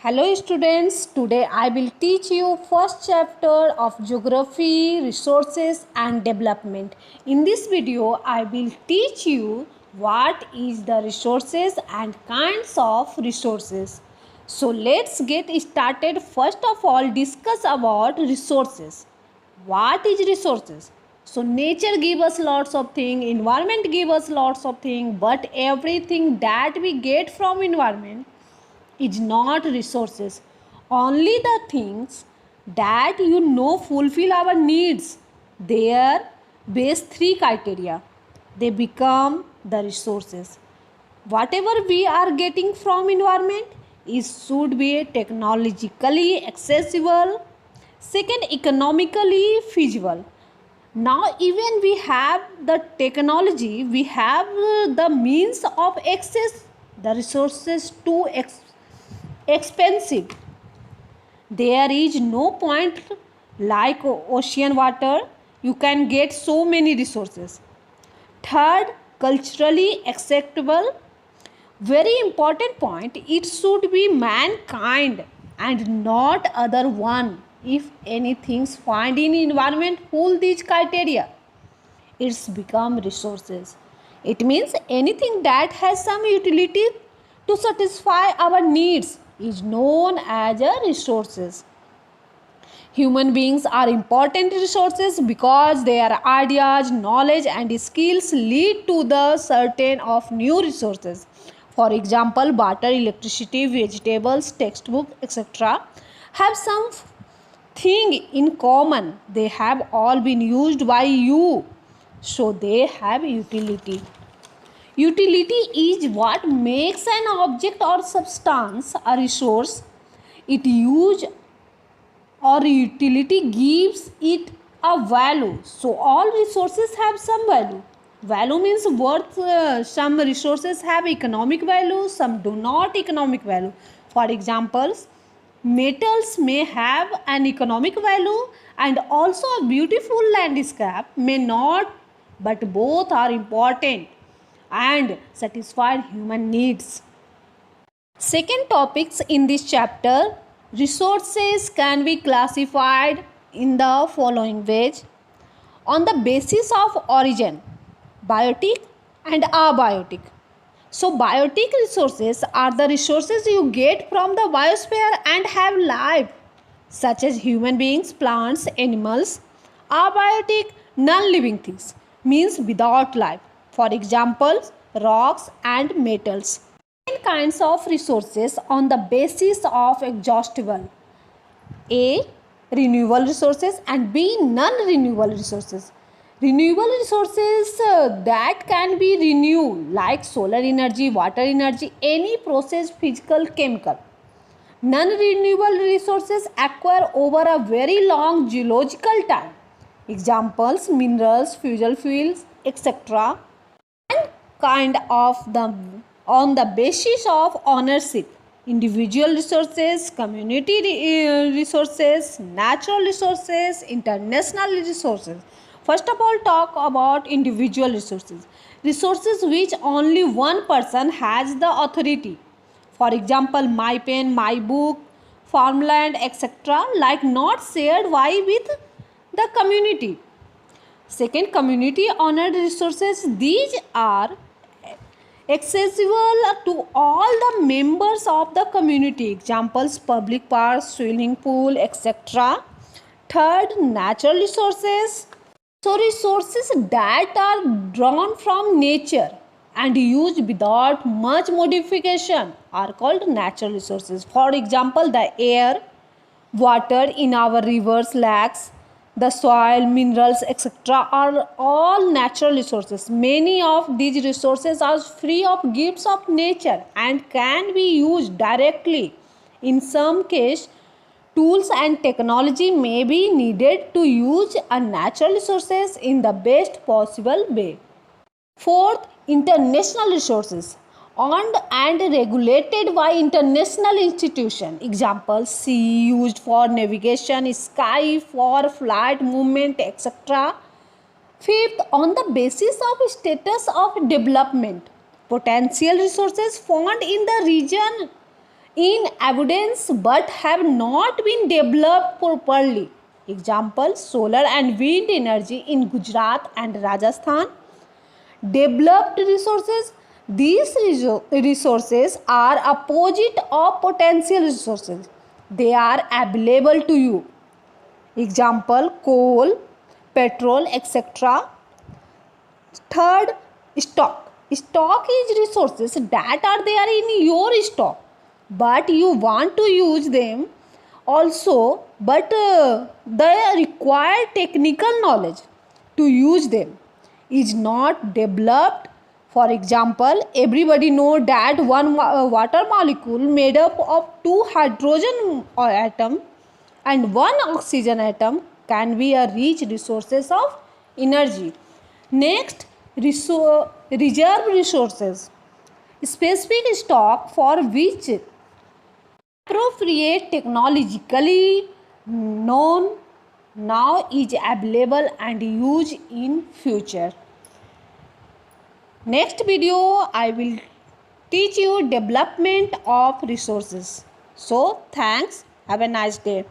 Hello students, today I will teach you first chapter of Geography, Resources and Development. In this video, I will teach you what is the resources and kinds of resources. So let's get started. First of all, discuss about resources. What is resources? So nature give us lots of things, environment give us lots of things, but everything that we get from environment is not resources. Only the things that fulfill our needs. Their base three criteria. They become the resources. Whatever we are getting from environment is should be technologically accessible. Second, economically feasible. Now even we have the technology, we have the means of access the resources to expensive. There is no point like ocean water. You can get so many resources. Third, culturally acceptable. Very important point. It should be mankind and not other one. If anything find in environment full these criteria, it's become resources. It means anything that has some utility to satisfy our needs is known as a resources. Human beings are important resources because their ideas, knowledge and skills lead to the certain of new resources. For example, water, electricity, vegetables, textbook, etc. have some thing in common. They have all been used by you, so they have utility. Utility is what makes an object or substance a resource. It use or utility gives it a value. So all resources have some value. Value means worth. Some resources have economic value, some do not economic value. For examples, metals may have an economic value and also a beautiful landscape may not, but both are important and satisfy human needs. Second topics in this chapter, resources can be classified in the following ways. On the basis of origin, biotic and abiotic. So biotic resources are the resources you get from the biosphere and have life, such as human beings, plants, animals. Abiotic, non-living things, means without life. For example, rocks and metals. Kinds of resources on the basis of exhaustible. A. Renewable resources and B. Non-renewable resources. Renewable resources that can be renewed like solar energy, water energy, any process, physical, chemical. Non-renewable resources acquire over a very long geological time. Examples, minerals, fossil fuels, etc. Kind of them on the basis of ownership, individual resources, community resources, natural resources, international resources. First of all, talk about individual resources, resources which only one person has the authority. For example, my pen, my book, farmland, etc., like not shared why with the community. Second, community honored resources. These are accessible to all the members of the community. Examples, public parks, swimming pool, etc. Third, natural resources. So resources that are drawn from nature and used without much modification are called natural resources. For example, the air, water in our rivers, lakes, the soil, minerals, etc. are all natural resources. Many of these resources are free of gifts of nature and can be used directly. In some cases, tools and technology may be needed to use a natural resources in the best possible way. Fourth, international resources owned and regulated by international institutions. Examples, sea used for navigation, sky for flight movement, etc. Fifth, on the basis of status of development, potential resources found in the region in abundance but have not been developed properly. Example, solar and wind energy in Gujarat and Rajasthan. Developed resources, these resources are opposite of potential resources. They are available to you. Example, coal, petrol, etc. Third, stock. Stock is resources that are there in your stock, but you want to use them also, but the required technical knowledge to use them is not developed. For example, everybody know that one water molecule made up of two hydrogen atom and one oxygen atom can be a rich resources of energy. Next, reserve resources. Specific stock for which appropriate technologically known now is available and used in future. Next video I will teach you development of resources. So thanks. Have a nice day.